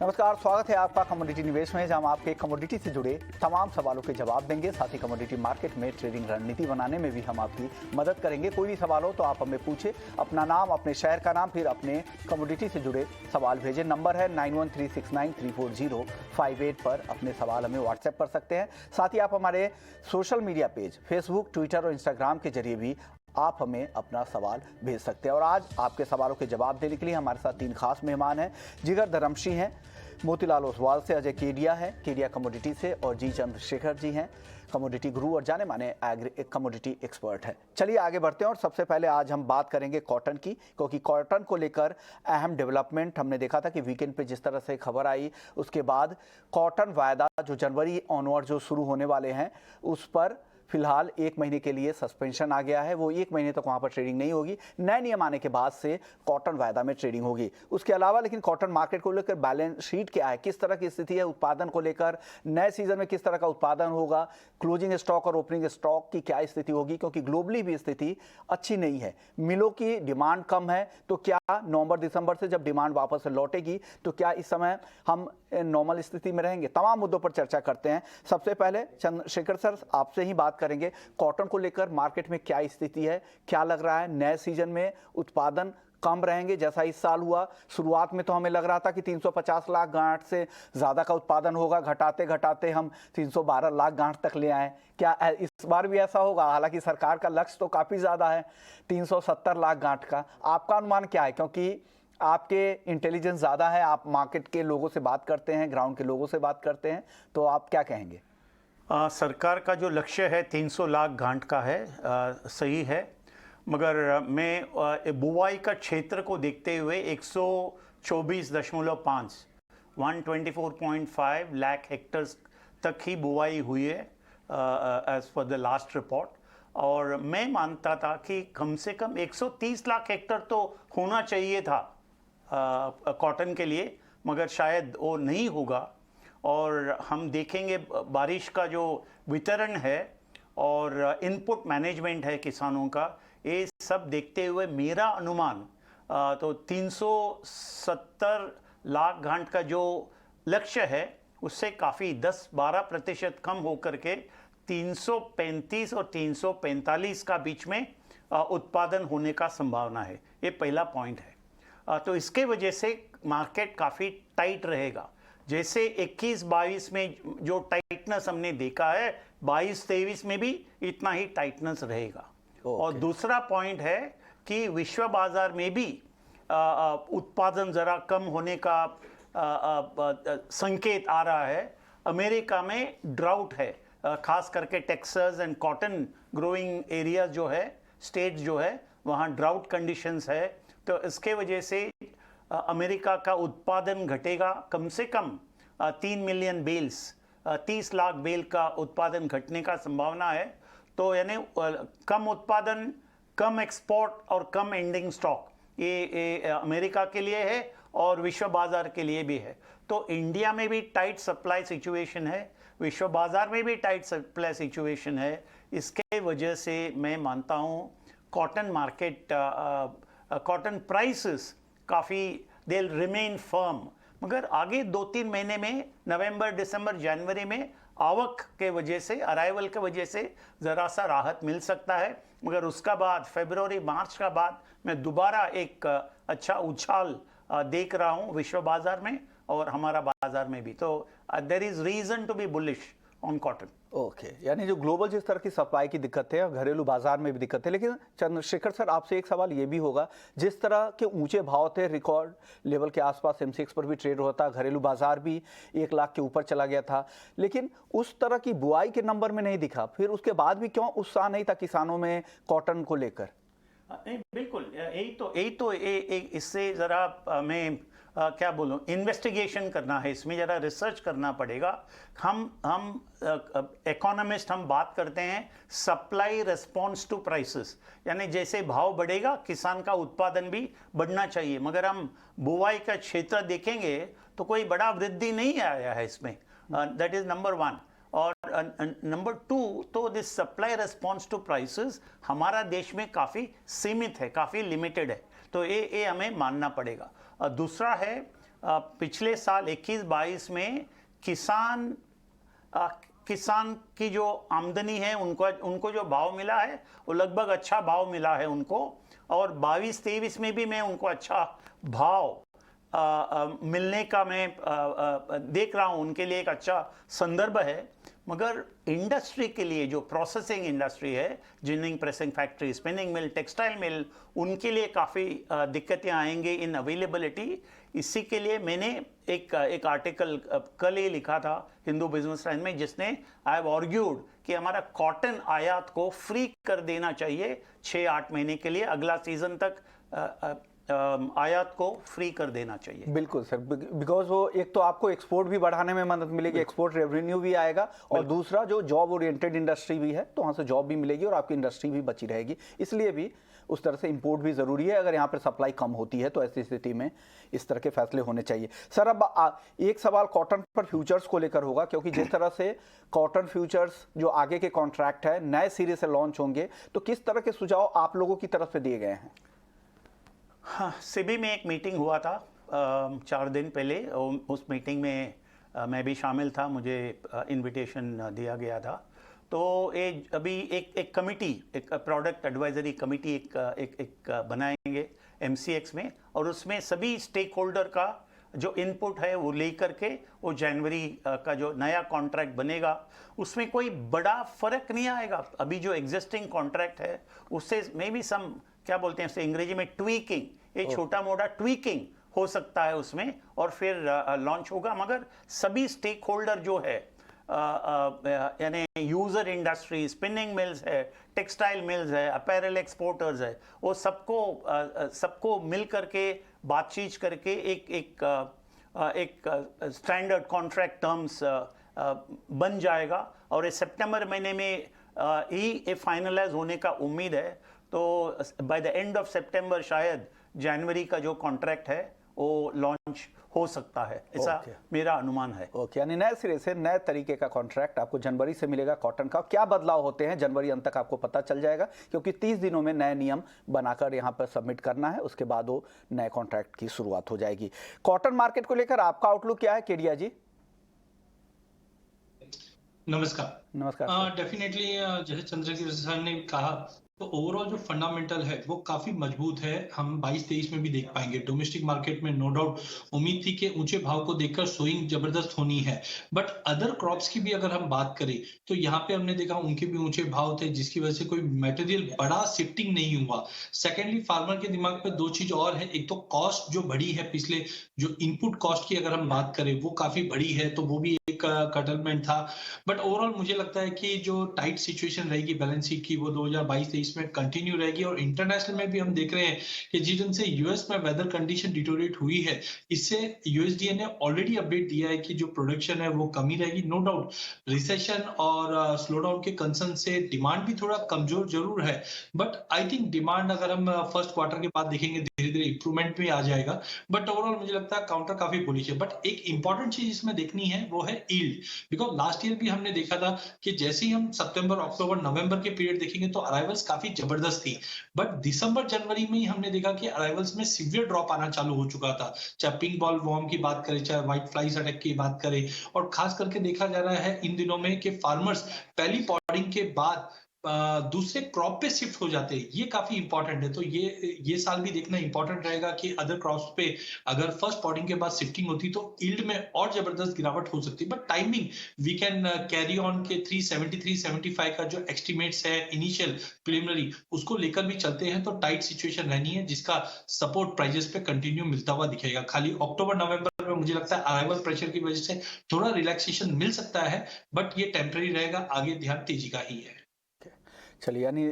नमस्कार, स्वागत है आपका कमोडिटी निवेश में, जहां हम आपके कमोडिटी से जुड़े तमाम सवालों के जवाब देंगे। साथ ही कमोडिटी मार्केट में ट्रेडिंग रणनीति बनाने में भी हम आपकी मदद करेंगे। कोई भी सवाल हो तो आप हमें पूछे, अपना नाम, अपने शहर का नाम, फिर अपने कमोडिटी से जुड़े सवाल भेजें। नंबर है 9136934058 पर अपने सवाल हमें व्हाट्सएप कर सकते हैं। साथ ही आप हमारे social media page Facebook, Twitter और इंस्टाग्राम के जरिए भी आप हमें अपना सवाल भेज सकते हैं। और आज आपके सवालों के जवाब देने के लिए हमारे साथ तीन खास मेहमान हैं। जिगर धर्मशी हैं मोतीलाल ओसवाल से, अजय केडिया हैं केडिया कमोडिटी से, और जी चंद्रशेखर जी हैं कमोडिटी गुरु और जाने माने कमोडिटी एक्सपर्ट है। चलिए आगे बढ़ते हैं और सबसे पहले आज हम बात करेंगे कॉटन की, क्योंकि कॉटन को लेकर अहम डेवलपमेंट हमने देखा था कि वीकेंड पे जिस तरह से खबर आई, उसके बाद कॉटन वायदा जो जनवरी ऑनवर्ड जो शुरू होने वाले हैं उस पर फिलहाल 1 महीने के लिए सस्पेंशन आ गया है। वो 1 महीने तक वहां पर ट्रेडिंग नहीं होगी। नए नियम आने के बाद से कॉटन वायदा में ट्रेडिंग होगी। उसके अलावा लेकिन कॉटन मार्केट को लेकर बैलेंस शीट क्या है, किस तरह की स्थिति है उत्पादन को लेकर, नए सीजन में किस तरह का उत्पादन होगा, क्लोजिंग स्टॉक और ओपनिंग स्टॉक की क्या स्थिति होगी, क्योंकि ग्लोबली भी स्थिति अच्छी नहीं है। मिलों की डिमांड कम है, तो क्या नवंबर दिसंबर से जब डिमांड वापस लौटेगी तो क्या इस समय हम नॉर्मल स्थिति में रहेंगे। तमाम मुद्दों पर चर्चा करते हैं। सबसे पहले चंद्रशेखर सर आपसे ही बात करेंगे, कॉटन को लेकर मार्केट में क्या स्थिति है, क्या लग रहा है नए सीजन में उत्पादन कम रहेंगे जैसा इस साल हुआ। शुरुआत में तो हमें लग रहा था कि 350 लाख गांठ से ज्यादा का उत्पादन होगा, घटाते घटाते हम 312 लाख गांठ तक ले आए। क्या इस बार भी ऐसा होगा? हालांकि सरकार का लक्ष्य तो काफी ज्यादा है 370 लाख गांठ का। आपका अनुमान क्या है, क्योंकि आपके इंटेलिजेंस ज़्यादा है, आप मार्केट के लोगों से बात करते हैं, ग्राउंड के लोगों से बात करते हैं, तो आप क्या कहेंगे? सरकार का जो लक्ष्य है 300 लाख गांठ का है, सही है, मगर मैं बुवाई का क्षेत्र को देखते हुए 124.5 124.5 लाख हेक्टर्स तक ही बुवाई हुई है as per the last report. और मैं मानता था कि कम से कम 130 लाख हेक्टर तो होना चाहिए था कॉटन के लिए, मगर शायद वो नहीं होगा। और हम देखेंगे बारिश का जो वितरण है और इनपुट मैनेजमेंट है किसानों का, ये सब देखते हुए मेरा अनुमान तो 370 लाख गांठ का जो लक्ष्य है उससे काफ़ी 10-12% कम होकर के 335 और 345 का बीच में उत्पादन होने का संभावना है। ये पहला पॉइंट है। तो इसके वजह से मार्केट काफ़ी टाइट रहेगा। जैसे 21-22 में जो टाइटनेस हमने देखा है, 22-23 में भी इतना ही टाइटनेस रहेगा। और दूसरा पॉइंट है कि विश्व बाजार में भी उत्पादन ज़रा कम होने का संकेत आ रहा है। अमेरिका में ड्राउट है, खास करके Texas and cotton growing area जो है, स्टेट जो है, वहाँ ड्राउट कंडीशंस है। तो इसके वजह से अमेरिका का उत्पादन घटेगा, कम से कम 3 मिलियन बेल्स, 30 लाख बेल का उत्पादन घटने का संभावना है। तो यानी कम उत्पादन, कम एक्सपोर्ट और कम एंडिंग स्टॉक, ये अमेरिका के लिए है और विश्व बाजार के लिए भी है। तो इंडिया में भी टाइट सप्लाई सिचुएशन है, विश्व बाजार में भी टाइट सप्लाई सिचुएशन है। इसके वजह से मैं मानता हूँ कॉटन मार्केट, कॉटन प्राइसेस काफ़ी दे रिमेन फर्म, मगर आगे 2-3 महीने में नवंबर, दिसंबर, जनवरी में आवक के वजह से, अराइवल के वजह से ज़रा सा राहत मिल सकता है। मगर उसका बाद फरवरी, मार्च का बाद मैं दोबारा एक अच्छा उछाल देख रहा हूँ विश्व बाजार में और हमारा बाजार में भी। तो there is reason to be bullish on cotton. Okay, यानी जो ग्लोबल जिस तरह की सप्लाई की दिक्कत है, घरेलू बाजार में भी दिक्कत है। लेकिन चंद्रशेखर सर आपसे एक सवाल ये भी होगा, जिस तरह के ऊंचे भाव थे, रिकॉर्ड लेवल के आसपास सेंसेक्स पर भी ट्रेड होता, घरेलू बाजार भी 1 लाख के ऊपर चला गया था, लेकिन उस तरह की बुआई के नंबर में नहीं दिखा। फिर उसके बाद भी क्यों उत्साह नहीं था किसानों में कॉटन को लेकर? बिल्कुल, यही तो इससे ज़रा मैं क्या बोलूँ, इन्वेस्टिगेशन करना है, इसमें ज़रा रिसर्च करना पड़ेगा। हम इकोनॉमिस्ट हम बात करते हैं सप्लाई रिस्पॉन्स टू प्राइसेस, यानी जैसे भाव बढ़ेगा किसान का उत्पादन भी बढ़ना चाहिए। मगर हम बुवाई का क्षेत्र देखेंगे तो कोई बड़ा वृद्धि नहीं आया है इसमें। That is number 1। और नंबर 2, तो this supply response to prices हमारा देश में काफ़ी सीमित है, काफ़ी लिमिटेड है। तो ये हमें मानना पड़ेगा। दूसरा है पिछले साल 21-22 में किसान की जो आमदनी है, उनको जो भाव मिला है वो लगभग अच्छा भाव मिला है उनको, और 22-23 में भी मैं उनको अच्छा भाव मिलने का मैं देख रहा हूँ, उनके लिए एक अच्छा संदर्भ है। मगर इंडस्ट्री के लिए, जो प्रोसेसिंग इंडस्ट्री है, ginning, pressing factory, spinning mill, textile mill, उनके लिए काफ़ी दिक्कतें आएंगे इन अवेलेबिलिटी। इसी के लिए मैंने एक आर्टिकल कल ही लिखा था हिंदू बिजनेस टाइम्स में, जिसने आई हैव आर्ग्यूड कि हमारा कॉटन आयात को फ्री कर देना चाहिए 6-8 महीने के लिए, अगला सीजन तक आयात को फ्री कर देना चाहिए। बिल्कुल सर, बिकॉज वो एक तो आपको एक्सपोर्ट भी बढ़ाने में मदद मिलेगी, एक्सपोर्ट रेवेन्यू भी आएगा, और दूसरा जो जॉब ओरिएंटेड इंडस्ट्री भी है तो वहाँ से जॉब भी मिलेगी और आपकी इंडस्ट्री भी बची रहेगी। इसलिए भी उस तरह से इंपोर्ट भी ज़रूरी है। अगर यहाँ पर सप्लाई कम होती है तो ऐसी स्थिति में इस तरह के फैसले होने चाहिए। सर, अब एक सवाल कॉटन पर फ्यूचर्स को लेकर होगा, क्योंकि जिस तरह से कॉटन फ्यूचर्स जो आगे के कॉन्ट्रैक्ट है नए सिरे से लॉन्च होंगे, तो किस तरह के सुझाव आप लोगों की तरफ से दिए गए हैं? हाँ, सिबी में एक मीटिंग हुआ था 4 दिन पहले। उस मीटिंग में मैं भी शामिल था, मुझे इनविटेशन दिया गया था। तो अभी एक कमिटी, एक प्रोडक्ट एडवाइजरी कमिटी एक बनाएंगे MCX में, और उसमें सभी स्टेक होल्डर का जो इनपुट है वो लेकर के वो जनवरी का जो नया कॉन्ट्रैक्ट बनेगा उसमें कोई बड़ा फर्क नहीं आएगा। अभी जो एग्जिस्टिंग कॉन्ट्रैक्ट है उससे मे बी सम, क्या बोलते हैं उससे अंग्रेजी में, ट्वीकिंग, ये छोटा मोटा ट्वीकिंग हो सकता है उसमें, और फिर लॉन्च होगा। मगर सभी स्टेक होल्डर जो है, यानी यूजर इंडस्ट्री, स्पिनिंग मिल्स है, टेक्सटाइल मिल्स है, अपैरल एक्सपोर्टर्स है, वो सबको मिल करके बातचीत करके एक स्टैंडर्ड कॉन्ट्रैक्ट टर्म्स बन जाएगा, और ये सितंबर महीने में ही फाइनलाइज होने का उम्मीद है। तो बाय द एंड ऑफ सितंबर शायद जनवरी का जो कॉन्ट्रैक्ट है वो लॉन्च हो सकता है, ऐसा मेरा अनुमान है। ओके, यानी नए सिरे से नए तरीके का कॉन्ट्रैक्ट आपको जनवरी से मिलेगा कॉटन का। क्या बदलाव होते हैं जनवरी अंत तक आपको पता चल जाएगा, क्योंकि 30 दिनों में नए नियम बनाकर यहाँ पर सबमिट करना है, उसके बाद वो नए कॉन्ट्रैक्ट की शुरुआत हो जाएगी। कॉटन मार्केट को लेकर आपका आउटलुक क्या है, केडिया जी? नमस्कार। नमस्कार। डेफिनेटली जैसे चंद्रशेखर सर ने कहा, तो ओवरऑल जो फंडामेंटल है वो काफी मजबूत है। हम 22-23 में भी देख पाएंगे डोमेस्टिक मार्केट में, नो डाउट उम्मीद थी कि ऊंचे भाव को देखकर सोइंग जबरदस्त होनी है, बट अदर क्रॉप्स की भी अगर हम बात करें तो यहाँ पे हमने देखा उनके भी ऊंचे भाव थे, जिसकी वजह से कोई मटेरियल बड़ा शिफ्टिंग नहीं हुआ। सेकेंडली, फार्मर के दिमाग पे दो चीज और है, एक तो कॉस्ट जो बढ़ी है, पिछले जो इनपुट कॉस्ट की अगर हम बात करें वो काफी बढ़ी है, तो वो भी एक कटलमेंट था। बट ओवरऑल मुझे लगता है कि जो टाइट सिचुएशन रहेगी बैलेंस शीट की वो 2022-23 में कंटिन्यू रहेगी। और इंटरनेशनल में भी हम देख रहे हैं कि जिस दिन से यूएस में वेदर कंडीशन डिटोरेट हुई है, इससे यूएसडीए ने ऑलरेडी अपडेट दिया है कि जो प्रोडक्शन है वो कमी रहेगी। नो डाउट रिसेशन और स्लो डाउन के कंसर्न से डिमांड भी थोड़ा कमजोर जरूर है, बट आई थिंक डिमांड अगर हम फर्स्ट क्वार्टर के बाद देखेंगे धीरे धीरे इंप्रूवमेंट भी आ जाएगा। बट ओवरऑल मुझे लगता है काउंटर काफी बुलिश है। बट एक इंपॉर्टेंट चीज इसमें देखनी है वो है यील्ड, बिकॉज लास्ट ईयर भी हमने देखा था कि जैसे ही हम सितंबर, अक्टूबर, नवंबर के पीरियड देखेंगे तो अराइवल्स काफी जबरदस्त थी, बट दिसंबर, जनवरी में ही हमने देखा कि अराइवल्स में सीवियर ड्रॉप आना चालू हो चुका था। चाहे पिंक बॉल वॉर्म की बात करें, चाहे व्हाइट फ्लाइज अटैक की बात करें, और खास करके देखा जा रहा है इन दिनों में कि फार्मर्स पहली पॉडिंग के बाद दूसरे क्रॉप पे शिफ्ट हो जाते हैं। ये काफी इंपॉर्टेंट है। तो ये साल भी देखना इंपॉर्टेंट रहेगा कि अदर क्रॉप्स पे अगर फर्स्ट पॉटिंग के बाद शिफ्टिंग होती तो यील्ड में और जबरदस्त गिरावट हो सकती है। But timing we can carry on के 370-375 का जो एस्टिमेट्स है इनिशियल प्रिलिमिनरी, उसको लेकर भी चलते हैं तो टाइट सिचुएशन रहनी है, जिसका सपोर्ट प्राइजेस पे कंटिन्यू मिलता हुआ दिखेगा। खाली अक्टूबर नवंबर में मुझे लगता है अराइवल प्रेशर की वजह से थोड़ा रिलैक्सेशन मिल सकता है, बट ये टेम्पररी रहेगा, आगे ध्यान तेजी का ही है। चलिए, यानी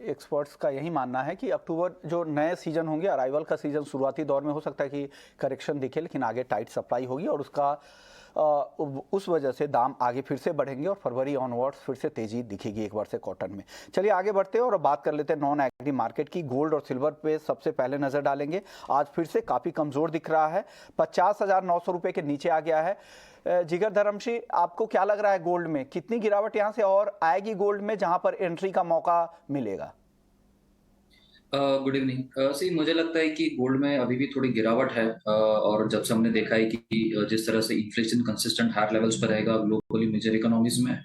एक्सपर्ट्स का यही मानना है कि अक्टूबर जो नए सीजन होंगे, अराइवल का सीजन शुरुआती दौर में हो सकता है कि करेक्शन दिखे, लेकिन आगे टाइट सप्लाई होगी और उसका उस वजह से दाम आगे फिर से बढ़ेंगे और फरवरी ऑनवर्ड्स फिर से तेजी दिखेगी एक बार से कॉटन में। चलिए आगे बढ़ते हैं और बात कर लेते हैं नॉन एग्री मार्केट की। गोल्ड और सिल्वर पे सबसे पहले नजर डालेंगे। आज फिर से काफ़ी कमज़ोर दिख रहा है, 50,900 रुपये के नीचे आ गया है। जिगर धर्मशी, आपको क्या लग रहा है गोल्ड में कितनी गिरावट यहाँ से और आएगी गोल्ड में, जहाँ पर एंट्री का मौका मिलेगा? Good evening. सी मुझे लगता है कि गोल्ड में अभी भी थोड़ी गिरावट है, और जब से हमने देखा है कि जिस तरह से इन्फ्लेशन कंसिस्टेंट हायर लेवल्स पर रहेगा ग्लोबली मेजर इकोनॉमीज में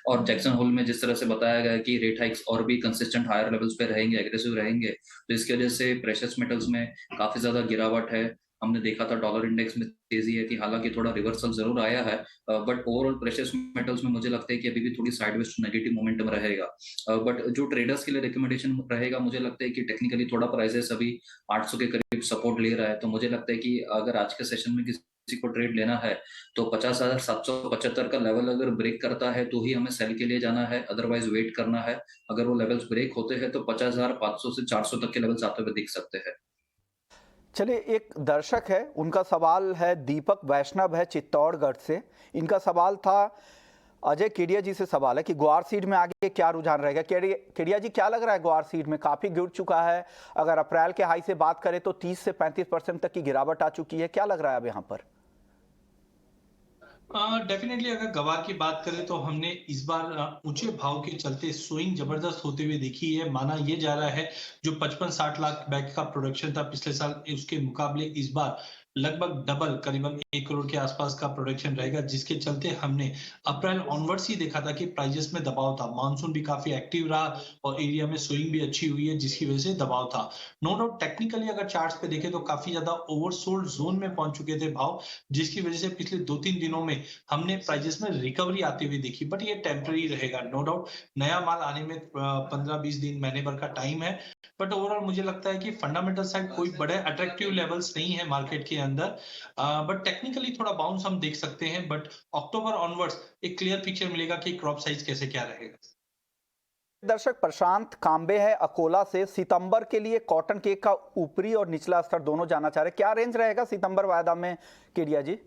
और जैक्सन होल में जिस तरह से बताया गया है कि रेट हाइक्स और भी कंसिस्टेंट हायर लेवल्स पे रहेंगे, एग्रेसिव रहेंगे, तो इसकी वजह से प्रेशियस मेटल्स में काफी ज्यादा गिरावट है। हमने देखा था डॉलर इंडेक्स में तेजी है कि हालांकि थोड़ा रिवर्सल जरूर आया है, बट ओवरऑल प्रेशियस मेटल्स में मुझे लगता है कि अभी भी थोड़ी साइडवेज टू नेगेटिव मोमेंटम रहेगा। बट जो ट्रेडर्स के लिए रिकमेंडेशन रहेगा, मुझे लगता है कि टेक्निकली थोड़ा प्राइसेस अभी 800 के करीब सपोर्ट ले रहा है, तो मुझे लगता है कि अगर आज के सेशन में किसी को ट्रेड लेना है तो 50,775 का लेवल अगर ब्रेक करता है तो ही हमें सेल के लिए जाना है, अदरवाइज वेट करना है। अगर वो लेवल्स ब्रेक होते हैं तो 50,500 से 400 तक के लेवल्स आते हुए दिख सकते हैं। चलिए, एक दर्शक है, उनका सवाल है, दीपक वैष्णव है चित्तौड़गढ़ से। इनका सवाल था, अजय केडिया जी से सवाल है कि ग्वार सीड में आगे क्या रुझान रहेगा। केडिया जी, क्या लग रहा है ग्वार सीड में? काफी गिर चुका है, अगर अप्रैल के हाई से बात करें तो 30 से 35% तक की गिरावट आ चुकी है। क्या लग रहा है अब यहाँ पर? डेफिनेटली अगर गवार की बात करें तो हमने इस बार ऊंचे भाव के चलते स्विंग जबरदस्त होते हुए देखी है। माना यह जा रहा है जो 55-60 लाख बैग का प्रोडक्शन था पिछले साल, उसके मुकाबले इस बार लगभग डबल, करीबन 1 करोड़ के आसपास का प्रोडक्शन रहेगा, जिसके चलते हमने अप्रैल ऑनवर्ड्स ही देखा था कि प्राइजेस में दबाव था। मानसून भी काफी एक्टिव रहा और एरिया में स्विंग भी अच्छी हुई है, जिसकी वजह से दबाव था। नो डाउट टेक्निकली अगर चार्ट्स पे देखें तो काफी ज्यादा ओवरसोल्ड जोन में पहुंच चुके थे भाव, जिसकी वजह से पिछले 2-3 दिनों में हमने प्राइजेस में रिकवरी आती हुई देखी। बट ये टेम्पररी रहेगा, नो डाउट। नया माल आने में 15-20 दिन, महीने भर का टाइम है। बट ओवरऑल मुझे लगता है कि फंडामेंटल साइड कोई बड़े अट्रैक्टिव लेवल्स नहीं है मार्केट के अंदर, बट टेक्निकली थोड़ा बाउंस हम देख सकते हैं। बट अक्टूबर ऑनवर्ड्स एक क्लियर पिक्चर मिलेगा कि क्रॉप साइज कैसे क्या रहेगा। दर्शक प्रशांत कांबे है अकोला से, सितंबर के लिए कॉटन केक का ऊपरी और निचला स्तर दोनों जानना चाह रहे हैं। क्या रेंज रहेगा सितंबर वायदा में, केडिया जी?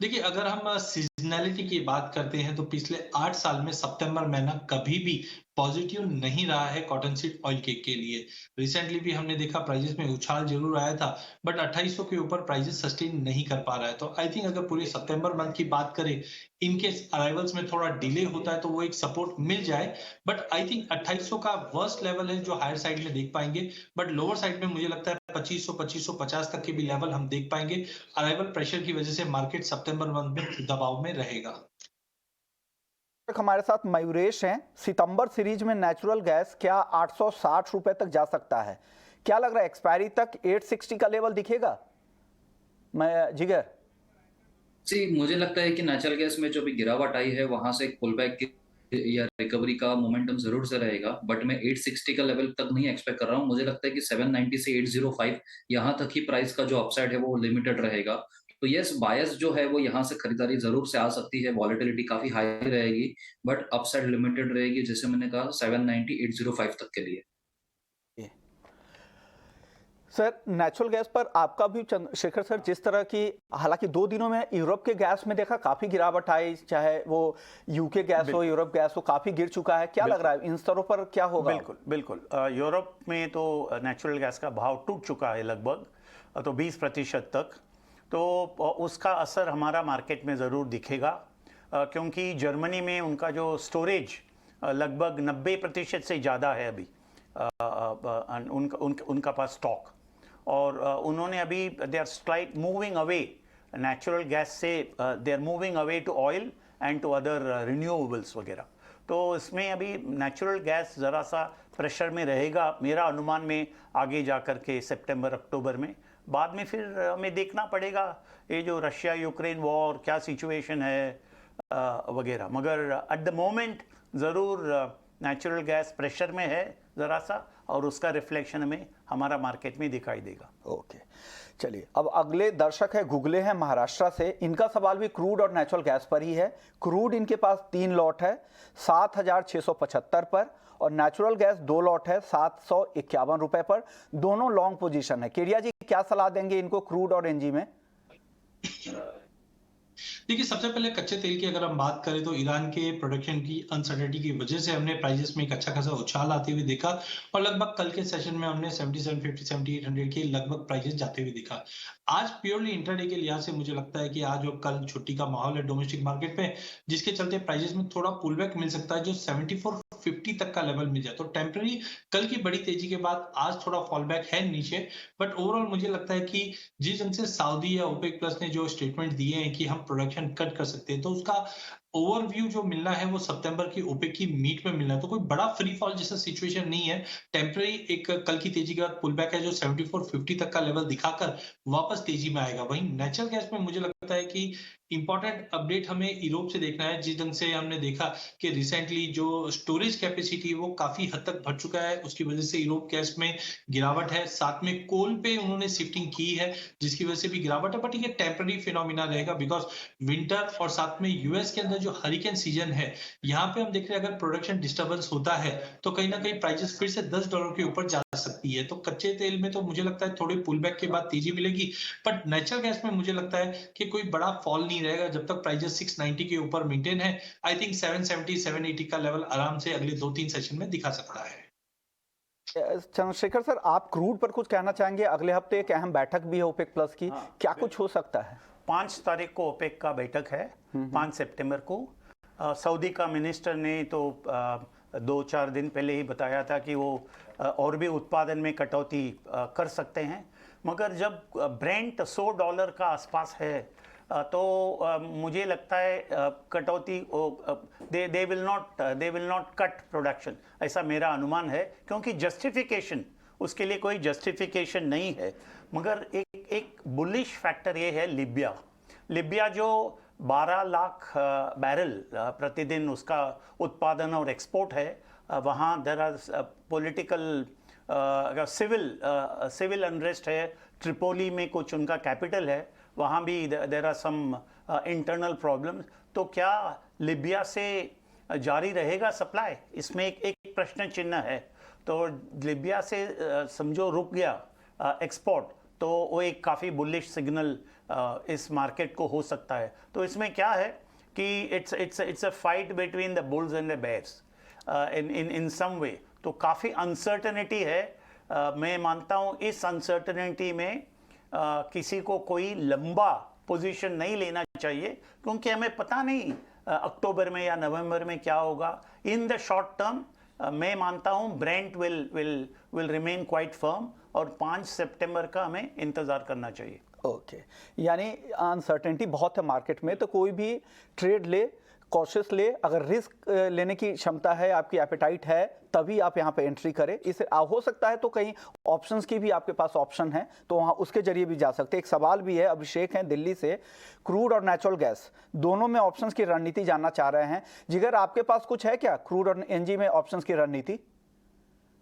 देखिए, अगर हम सीजनैलिटी की बात करते हैं तो पिछले 8 साल में सितंबर महीना कभी भी पॉजिटिव नहीं रहा है कॉटन सीड ऑयल केक के लिए। रिसेंटली भी हमने देखा प्राइजेस में उछाल जरूर आया था, बट 2800 के ऊपर प्राइजेस सस्टेन नहीं कर पा रहा है। तो आई थिंक अगर पूरे सितंबर मंथ की बात करें, इनकेस अराइवल्स में थोड़ा डिले होता है तो वो एक सपोर्ट मिल जाए। बट आई थिंक 2800 का वर्स्ट लेवल है जो हायर साइड में देख पाएंगे। बट लोअर साइड में मुझे लगता है 2500-2550 तक के भी लेवल हम देख पाएंगे। अराइवल प्रेशर की वजह से मार्केट सितंबर मंथ में दबाव में रहेगा। हमारे साथ मयूरेश हैं, सितंबर सीरीज में नेचुरल गैस क्या 860 रुपए तक जा सकता है? क्या लग रहा है एक्सपायरी तक 860 का लेवल दिखेगा? मैं जिगर जी, मुझे लगता है कि नेचुरल गैस में जो भी गिरावट आई है वहां से एक पुल बैक या रिकवरी का मोमेंटम जरूर से रहेगा, बट मैं 860 का लेवल तक नहीं एक्सपेक्ट कर रहा हूँ। मुझे लगता है कि 790 से 805 यहाँ तक ही प्राइस का जो अपसाइड है वो लिमिटेड रहेगा। तो यस, बायस जो है वो यहाँ से खरीदारी जरूर से आ सकती है, वॉलेटिलिटी काफी हाई रहेगी, बट अपसाइड लिमिटेड रहेगी, जैसे मैंने कहा 790 805 तक के लिए। सर, नेचुरल गैस पर आपका भी शेखर सर, जिस तरह की, हालांकि 2 दिनों में यूरोप के गैस में देखा काफी गिरावट आई, चाहे वो यूके गैस हो, यूरोप गैस हो, काफी गिर चुका है। क्या लग रहा है इन स्तरों पर क्या होगा? बिल्कुल बिल्कुल। यूरोप में तो नेचुरल गैस का भाव टूट चुका है लगभग, तो 20% तक। तो उसका असर हमारा मार्केट में ज़रूर दिखेगा, क्योंकि जर्मनी में उनका जो स्टोरेज लगभग 90% से ज़्यादा है अभी, उनका पास स्टॉक। और उन्होंने अभी they are slight moving away natural gas से, they are moving away to oil and to other renewables वगैरह। तो इसमें अभी नेचुरल गैस ज़रा सा प्रेशर में रहेगा मेरा अनुमान में, आगे जा कर के सितंबर अक्टूबर में। बाद में फिर हमें देखना पड़ेगा ये जो रशिया यूक्रेन वॉर क्या सिचुएशन है वगैरह, मगर एट द मोमेंट ज़रूर नेचुरल गैस प्रेशर में है ज़रा सा, और उसका रिफ्लेक्शन हमें हमारा मार्केट में दिखाई देगा। ओके, चलिए अब अगले दर्शक है, गुगले हैं महाराष्ट्र से। इनका सवाल भी क्रूड और नेचुरल गैस पर ही है। क्रूड इनके पास 3 लॉट है 7,675 पर, और नेचुरल गैस 2 लॉट है 751 रुपए पर। दोनों लॉन्ग पोजीशन है। केडिया जी, क्या सलाह देंगे इनको क्रूड और एनजी में? देखिए, सबसे पहले कच्चे तेल की अगर हम बात करें तो ईरान के प्रोडक्शन की अनसर्टेनिटी की वजह से हमने प्राइसेस में एक अच्छा खासा उछाल आते हुए देखा, और लगभग कल के सेशन में हमने 7750 7800 के लगभग प्राइसेस जाते हुए देखा। आज प्योरली इंट्राडे के लिहाज से मुझे लगता है कि आज और कल छुट्टी का माहौल है डोमेस्टिक मार्केट में, जिसके चलते प्राइसेस में थोड़ा पुल बैक मिल सकता है। जो 74 74.50 तक का लेवल मिल जाए तो टेम्पररी कल की बड़ी तेजी के बाद आज थोड़ा फॉल बैक है नीचे, बट ओवरऑल मुझे लगता है कि जिस ढंग से सऊदी या ओपेक प्लस ने जो स्टेटमेंट दिए हैं कि हम प्रोडक्शन कट कर सकते हैं, तो उसका ओवरव्यू जो मिलना है वो सितंबर की ओपेक की मीट में मिलना है, तो कोई बड़ा फ्री फॉल जैसा सिचुएशन नहीं है। टेम्पररी एक कल की तेजी के बाद पुल बैक है जो 74.50 तक का लेवल दिखाकर वापस तेजी में आएगा। वहीं नेचुरल गैस में मुझे लगता है कि इंपॉर्टेंट अपडेट हमें यूरोप से देखना है। जिस ढंग से हमने देखा कि रिसेंटली जो स्टोरेज कैपेसिटी वो काफी हद तक बढ़ चुका है, उसकी वजह से यूरोप गैस में गिरावट है। साथ में कोल पे उन्होंने शिफ्टिंग की है जिसकी वजह से भी गिरावट है, बट ये टेम्पररी फिनोमिना रहेगा बिकॉज विंटर और साथ में यूएस के अंदर जो हरिकेन सीजन है, यहाँ पे हम देख रहे हैं अगर प्रोडक्शन डिस्टर्बेंस होता है तो कहीं ना कहीं प्राइसेस फिर से $10 के ऊपर जा सकती है। तो कच्चे तेल में तो मुझे लगता है थोड़ी पुल बैक के बाद तेजी मिलेगी, बट नेचुरल गैस में मुझे लगता है कि कोई बड़ा फॉल नहीं रहेगा जब तक प्राइसेस 690 के ऊपर मेंटेन है। आई थिंक 770 780 का लेवल आराम से अगले 2-3 सेशन में दिखा सकता है। चंद्रशेखर सर, आप क्रूड पर कुछ कहना चाहेंगे? अगले हफ्ते एक अहम बैठक भी है ओपेक प्लस की, क्या कुछ हो सकता है? 5 तारीख को ओपेक का बैठक है, 5 सितंबर को। सऊदी का मिनिस्टर ने तो 2-4 दिन पहले ही बताया था कि वो और भी उत्पादन में कटौती कर सकते हैं, मगर जब ब्रेंट $100 का आसपास है तो मुझे लगता है कटौती they will not cut production, ऐसा मेरा अनुमान है, क्योंकि जस्टिफिकेशन उसके लिए कोई जस्टिफिकेशन नहीं है। मगर एक बुलिश फैक्टर ये है लिबिया जो 12 लाख बैरल प्रतिदिन उसका उत्पादन और एक्सपोर्ट है, वहाँ there are political civil unrest है। ट्रिपोली में कुछ उनका कैपिटल है, वहाँ भी there are some internal problems. तो क्या लिबिया से जारी रहेगा सप्लाई, इसमें एक प्रश्न चिन्ह है। तो लिबिया से समझो रुक गया एक्सपोर्ट, तो वो एक काफ़ी बुलिश सिग्नल इस मार्केट को हो सकता है। तो इसमें क्या है कि it's a fight between the bulls and the bears in some way. तो काफ़ी अनसर्टनिटी है। मैं मानता हूँ इस अनसर्टनिटी में किसी को कोई लंबा पोजीशन नहीं लेना चाहिए, क्योंकि हमें पता नहीं अक्टूबर में या नवंबर में क्या होगा। इन द शॉर्ट टर्म मैं मानता हूँ Brent will remain quite firm और 5 सितंबर का हमें इंतज़ार करना चाहिए। ओके, यानी अनसर्टेनिटी बहुत है मार्केट में, तो कोई भी ट्रेड ले, कॉशियस ले, अगर रिस्क लेने की क्षमता है, आपकी एपेटाइट है, तभी आप यहाँ पे एंट्री करें। इसे हो सकता है तो कहीं ऑप्शंस की भी आपके पास ऑप्शन है, तो वहाँ उसके जरिए भी जा सकते हैं। एक सवाल भी है, अभिषेक हैं दिल्ली से, क्रूड और नेचुरल गैस दोनों में ऑप्शंस की रणनीति जानना चाह रहे हैं। जिगर, आपके पास कुछ है क्या क्रूड और एनजी में ऑप्शंस की रणनीति?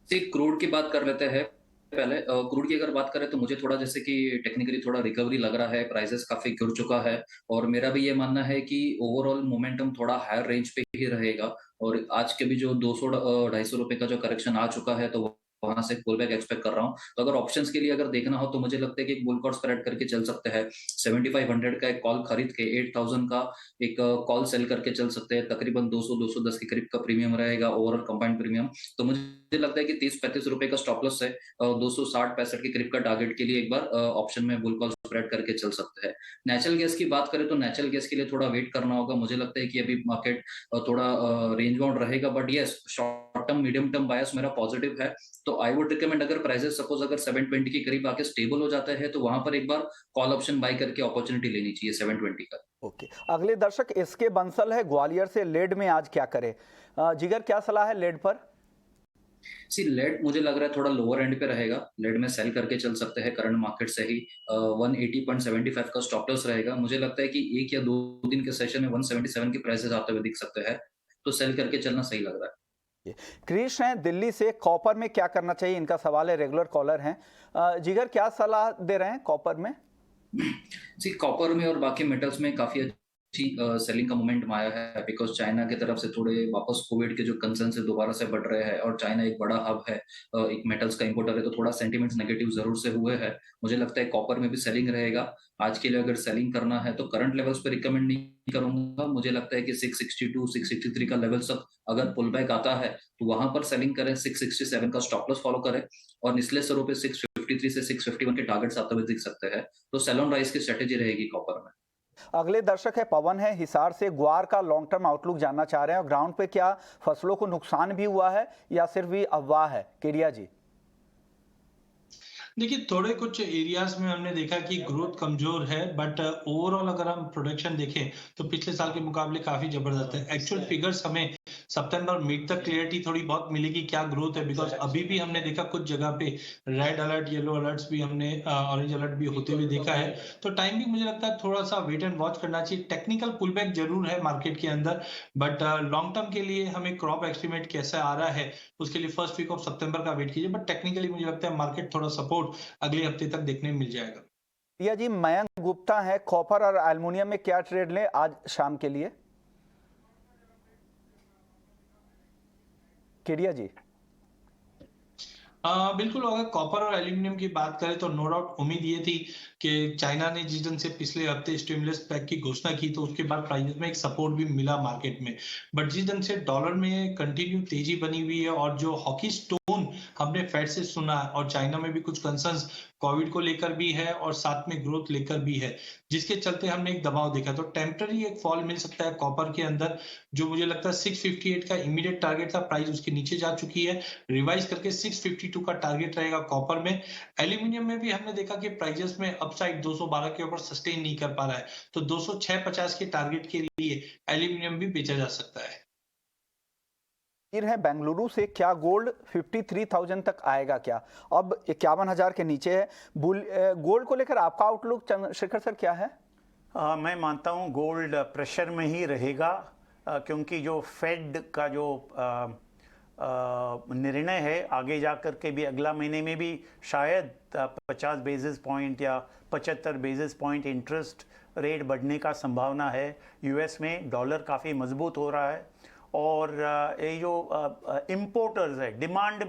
क्रूड की बात कर लेते हैं पहले। क्रूड की अगर बात करें तो मुझे थोड़ा जैसे कि टेक्निकली थोड़ा रिकवरी लग रहा है, प्राइसेस काफी गिर चुका है, और मेरा भी ये मानना है कि ओवरऑल मोमेंटम थोड़ा हायर रेंज पे ही रहेगा। और आज के भी जो 200-250 रुपए का जो करेक्शन आ चुका है, तो वहां से पुल बैक एक्सपेक्ट कर रहा हूँ। तो अगर ऑप्शंस के लिए अगर देखना हो तो मुझे लगता है कि एक बुल कॉल स्प्रेड करके चल सकते हैं। 7500 का एक कॉल खरीद के 8000 का एक कॉल सेल करके चल सकते हैं। तकरीबन 200-210 के करीब का प्रीमियम रहेगा, ओवरऑल कंबाइंड प्रीमियम। तो मुझे लगता है कि 30-35 रुपए का स्टॉप लॉस है, 260-65 के करीब का टारगेट के लिए एक बार ऑप्शन में बुल कॉल स्प्रेड करके चल सकते हैं। नेचुरल गैस की बात करें तो नेचुरल गैस के लिए थोड़ा वेट करना होगा। मुझे लगता है कि अभी मार्केट थोड़ा रेंज बाउंड रहेगा, but yes, short term medium term bias मेरा पॉजिटिव है। तो आई वुड रिकमेंड, अगर प्राइसेस सपोज अगर 720 के करीब आके स्टेबल हो जाता है तो वहां पर एक बार कॉल ऑप्शन बाय करके अपॉर्चुनिटी लेनी चाहिए 720 का। ओके, अगले दर्शक एसके बंसल है ग्वालियर से, लेड में आज क्या करे? जिगर, क्या सलाह है लेड पर? लेड मुझे लग रहा है थोड़ा लोअर एंड पे रहेगा। लेड में सेल करके चल सकते हैं करंट मार्केट से ही। 180.75 का स्टॉप लॉस रहेगा। मुझे लगता है कि 1 या 2 दिन के सेशन में 177 के प्राइसेस आते हुए दिख सकते हैं, तो सेल करके चलना सही लग रहा है। क्रिश हैं दिल्ली से, कॉपर में क्या करना चाहिए, इनका सवाल है, रेगुलर कॉलर हैं। जिगर, क्या सलाह दे रहे हैं कॉपर में? कॉपर में और बाकी मेटल्स में काफी अच्छी सेलिंग का मोमेंटम आया है, बिकॉज चाइना की तरफ से थोड़े वापस कोविड के जो कंसर्न से दोबारा से बढ़ रहे हैं, और चाइना एक बड़ा हब है, एक मेटल्स का इंपोर्टर है, तो थोड़ा सेंटीमेंट्स नेगेटिव जरूर से हुए हैं। मुझे लगता है कॉपर में भी सेलिंग रहेगा। आज के लिए अगर सेलिंग करना है तो करंट लेवल्स पे रिकमेंड नहीं करूंगा। मुझे लगता है कि 662 663 का लेवल तक अगर पुल बैक आता है तो वहां पर सेलिंग करें। 667 का स्टॉप लॉस फॉलो करें, और निचले स्वरों पे 653 से 651 के टारगेट्स आते हुए दिख सकते हैं। तो सेल ऑन राइज की स्ट्रेटेजी रहेगी कॉपर में। अगले दर्शक है पवन है हिसार से। ग्वार का लॉन्ग टर्म आउटलुक जानना चाह रहे हैं और ग्राउंड पे क्या फसलों को नुकसान भी हुआ है या सिर्फ भी अफवाह है? केडिया जी। देखिए, थोड़े कुछ एरियाज में हमने देखा कि ग्रोथ कमजोर है, बट ओवरऑल अगर हम प्रोडक्शन देखें तो पिछले साल के मुकाबले काफी जबरदस्त है। एक्चुअल फिगर्स हमें सितंबर मिड तक क्लियरिटी थोड़ी बहुत मिलेगी क्या ग्रोथ है, बिकॉज अभी भी हमने देखा कुछ जगह पे रेड अलर्ट, येलो अलर्ट्स भी हमने ऑरेंज अलर्ट भी होते हुए देखा है। तो टाइमिंग मुझे लगता है थोड़ा सा वेट एंड वॉच करना चाहिए। टेक्निकल पुलबैक जरूर है मार्केट के अंदर, बट लॉन्ग टर्म के लिए हमें क्रॉप एस्टिमेट कैसा आ रहा है उसके लिए फर्स्ट वीक ऑफ सितंबर का वेट कीजिए। बट टेक्निकली मुझे लगता है मार्केट थोड़ा सपोर्ट अगले हफ्ते तक देखने मिल जाएगा। या जी, मयंक गुप्ता है। कॉपर और एल्युमिनियम में क्या ट्रेड लें आज शाम के लिए? केडिया जी। बिल्कुल, अगर कॉपर और एल्यूमिनियम की बात करें तो नो डाउट उम्मीद ये थी कि चाइना ने जिस दिन से पिछले हफ्ते स्टिमुलस पैक की घोषणा की तो उसके बाद प्राइसेस में एक सपोर्ट भी मिला मार्केट में। बट जिस दिन से डॉलर में कंटिन्यू तेजी बनी हुई है और जो हॉकी स्टोन हमने फेड से सुना है और चाइना में भी कुछ कंसर्न्स कोविड को लेकर भी है और साथ में ग्रोथ लेकर भी है, जिसके चलते हमने एक दबाव देखा। तो टेम्पररी एक फॉल मिल सकता है कॉपर के अंदर, जो मुझे लगता है 658 का इमीडिएट टारगेट था, प्राइस उसके नीचे जा चुकी है, रिवाइज करके 652 का टारगेट रहेगा कॉपर में। एल्यूमिनियम में भी हमने देखा कि प्राइसेस में अपसाइड 212 के ऊपर सस्टेन नहीं कर पा रहा है, तो 206.50 के टारगेट के लिए एल्यूमिनियम भी बेचा जा सकता है। है बेंगलुरु से, क्या गोल्ड 53,000 तक आएगा क्या? अब 51,000 के नीचे है। गोल्ड को लेकर आपका आउटलुक चंद्रशेखर सर क्या है? मैं मानता हूं गोल्ड प्रेशर में ही रहेगा, क्योंकि जो फेड का जो निर्णय है आगे जा कर के भी अगला महीने में भी शायद 50 बेसिस पॉइंट या 75 बेसिस पॉइंट इंटरेस्ट रेट बढ़ने का संभावना है। यूएस में डॉलर काफ़ी मजबूत हो रहा है और ये जो इम्पोर्टर्स है, डिमांड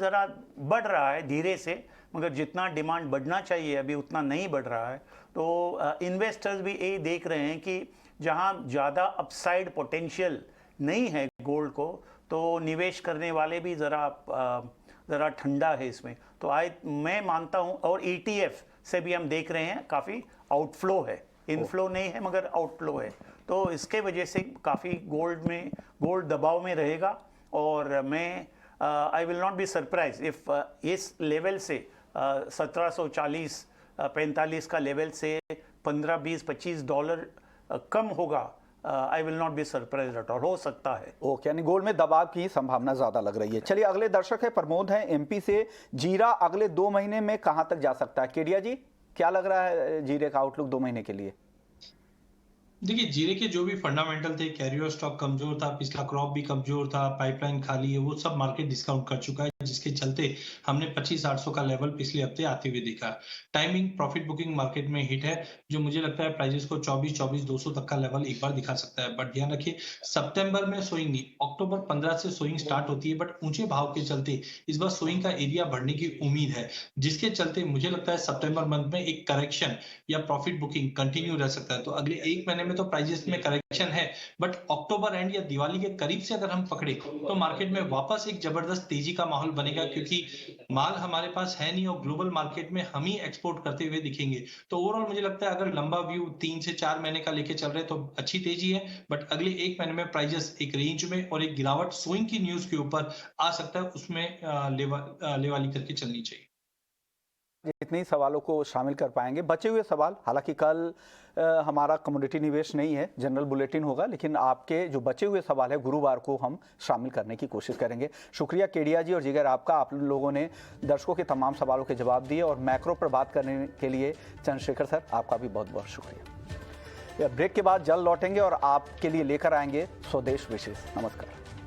ज़रा बढ़ रहा है धीरे से, मगर जितना डिमांड बढ़ना चाहिए अभी उतना नहीं बढ़ रहा है। तो इन्वेस्टर्स भी ये देख रहे हैं कि जहाँ ज़्यादा अपसाइड पोटेंशियल नहीं है गोल्ड को, तो निवेश करने वाले भी ज़रा ठंडा है इसमें। तो मैं मानता हूँ, और ETF से भी हम देख रहे हैं काफ़ी आउटफ्लो है, इनफ्लो नहीं है मगर आउटफ्लो है। तो इसके वजह से काफ़ी गोल्ड दबाव में रहेगा और मैं I will not be surprise if इस लेवल से 1740-45 का लेवल से 15, 20, 25 डॉलर कम होगा। I will not be surprise at all, हो सकता है। ओके, यानी गोल्ड में दबाव की संभावना ज्यादा लग रही है। चलिए अगले दर्शक है प्रमोद हैं MP से। जीरा अगले 2 महीने में कहां तक जा सकता है? केडिया जी, क्या लग रहा है जीरे का आउटलुक 2 महीने के लिए? देखिए, जीरे के जो भी फंडामेंटल थे, कैरियर स्टॉक कमजोर था, पिछला क्रॉप भी कमजोर था, पाइपलाइन खाली है, वो सब मार्केट डिस्काउंट कर चुका है, जिसके चलते हमने 25,800 का लेवल पिछले हफ्ते आते हुए देखा। टाइमिंग प्रॉफिट बुकिंग मार्केट में हिट है, जो मुझे लगता है प्राइजेस को 24,200 तक का लेवल एक बार दिखा सकता है। बट ध्यान रखिए, सितंबर में सोइंग नहीं, अक्टूबर 15 से सोइंग स्टार्ट होती है, बट ऊंचे भाव के चलते इस बार सोइंग का एरिया बढ़ने की उम्मीद है, जिसके चलते मुझे लगता है सितंबर मंथ में एक करेक्शन या प्रॉफिट बुकिंग कंटिन्यू रह सकता है। तो अगले 1 महीने में तो प्राइजेस में करेक्शन है, बट अक्टूबर एंड या दिवाली के करीब से अगर हम पकड़े तो मार्केट में वापस एक जबरदस्त तेजी का माहौल बनेगा, क्योंकि माल हमारे पास है नहीं और ग्लोबल मार्केट में हम ही एक्सपोर्ट करते हुए दिखेंगे। तो ओवरऑल मुझे लगता है अगर लंबा व्यू 3 से 4 महीने का लेके चल रहे तो अच्छी तेजी है, बट अगले 1 महीने में प्राइजेस एक रेंज में और एक गिरावट स्विंग की न्यूज के ऊपर आ सकता है, उसमें लेवाली करके चलनी चाहिए। इतने सवालों को शामिल कर पाएंगे। बचे हुए सवाल, हालांकि कल हमारा कमोडिटी निवेश नहीं है, जनरल बुलेटिन होगा, लेकिन आपके जो बचे हुए सवाल है गुरुवार को हम शामिल करने की कोशिश करेंगे। शुक्रिया केडिया जी और जिगर आपका, आप लोगों ने दर्शकों के तमाम सवालों के जवाब दिए और मैक्रो पर बात करने के लिए चंद्रशेखर सर आपका भी बहुत बहुत शुक्रिया। ब्रेक के बाद जल्द लौटेंगे और आपके लिए लेकर आएंगे स्वदेश विशेष। नमस्कार।